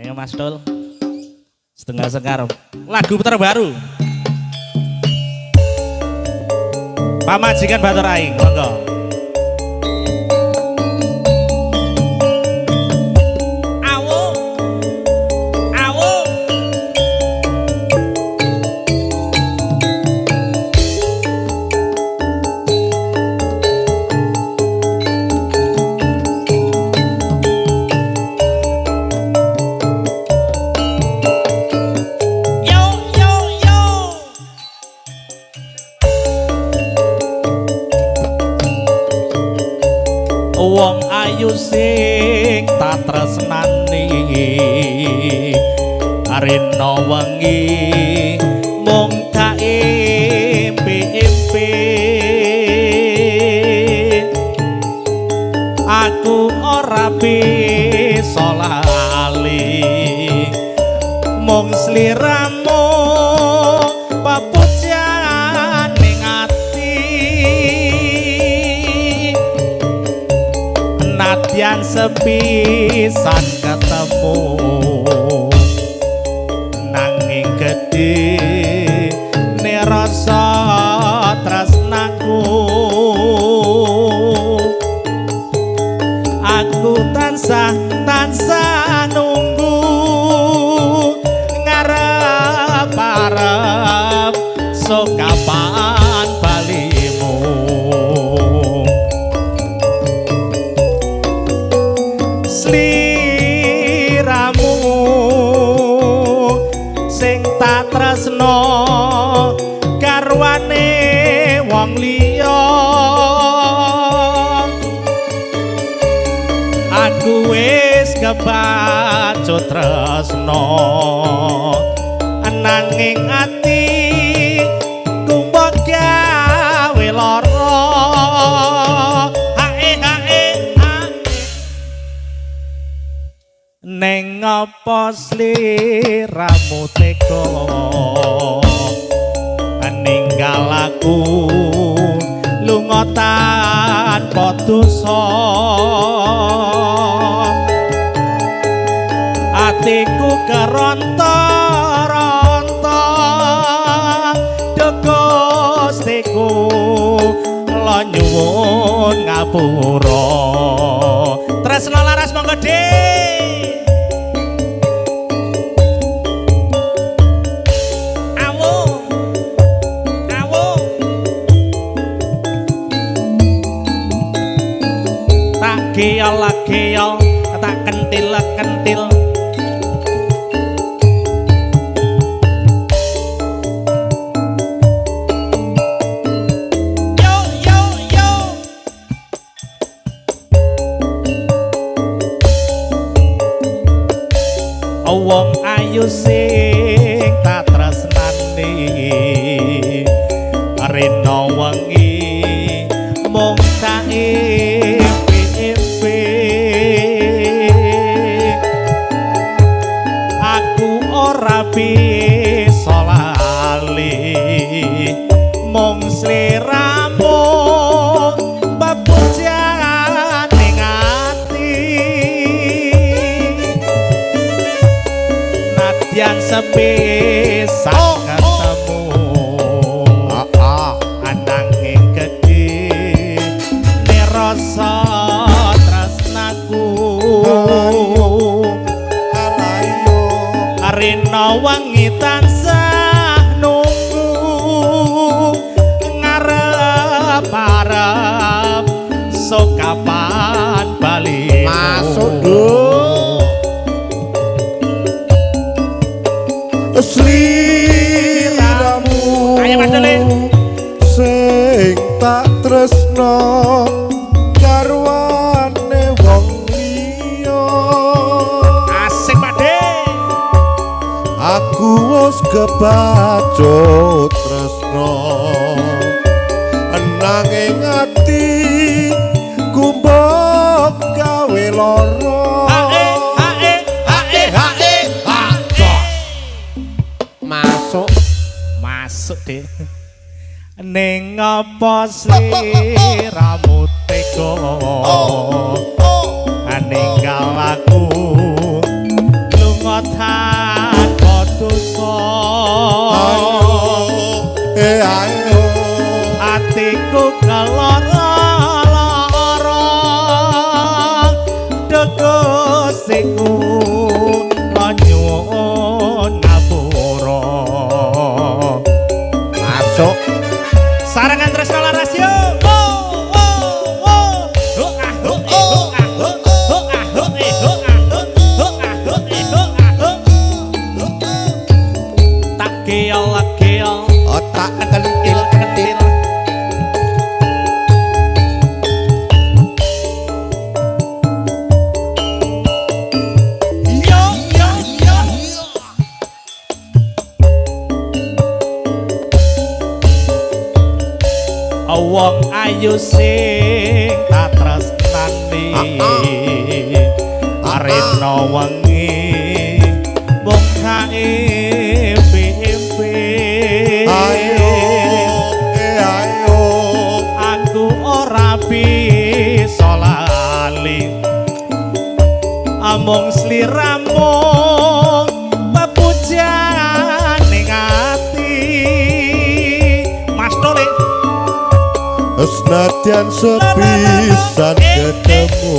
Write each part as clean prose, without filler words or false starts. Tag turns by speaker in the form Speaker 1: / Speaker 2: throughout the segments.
Speaker 1: Ayo Mas Dul. Setengah sekar. Lagu terbaru. Pamajikan Batur Aing, monggo. Wong ayu sing tak tresnani arena wengi mung tak impi-impi aku ora bisa lali mung sliramu papujan ning ati nadyan sepisan ketemu nanging gedhe ne rasa tresnaku aku tansah nunggu ngarep-arep sok kapan balimu sliramu sing tak tresno garwane wong liya aku wis kebacut tresno nanging ati kumpul gawe lara neng apa sliramu teka ninggal aku lunga tanpa dosa atiku keronta-ronta Gustiku lo nyuwun ngapura tresno laras monggo Geol tak kentil yo wong ayu sing tak tresnani rena wengi mung tak bisa lali mung sliramu papujan ning ati nadyan sepisan ketemu ananging gedhe ne rasa tresnaku rena wengi tansah nunggu ngarep-arep sok kapan bali
Speaker 2: masuk sliramu sing tak tresno garwane wong liya aku wis kebacut tresno nanging ati kumbok gawe lara
Speaker 1: masuk deh ning apa sliramu tega ninggal aku lunga ayu sing tak tresnani arena wengi mung KMP
Speaker 2: ayo ayo
Speaker 1: aku ora bisa lali amung sliramu pepujan ning ati Mas Tole
Speaker 2: senadyan sepisan ketemu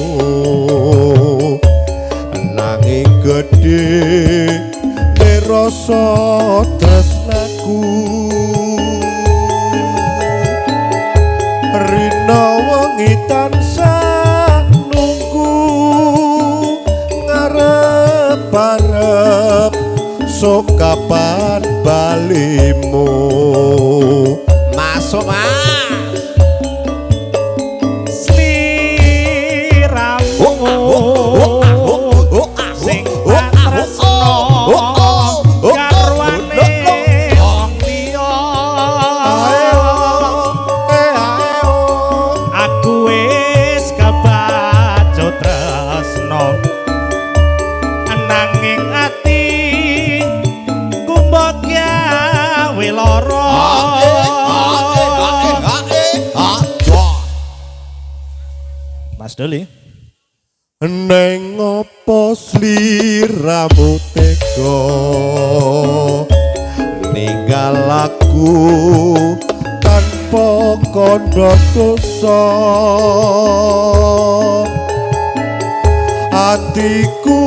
Speaker 2: nanging gedhe rasa tresnaku rina wengi tansah nunggu ngarep-arep sok kapan balimu masuk
Speaker 1: sing tak tresno garwane wong liya aku wis kebacut tresno nanging ati kumbok gawe lara Mas Doli
Speaker 2: neng opo sliramu tega ninggal aku tanpa kandha dosa atiku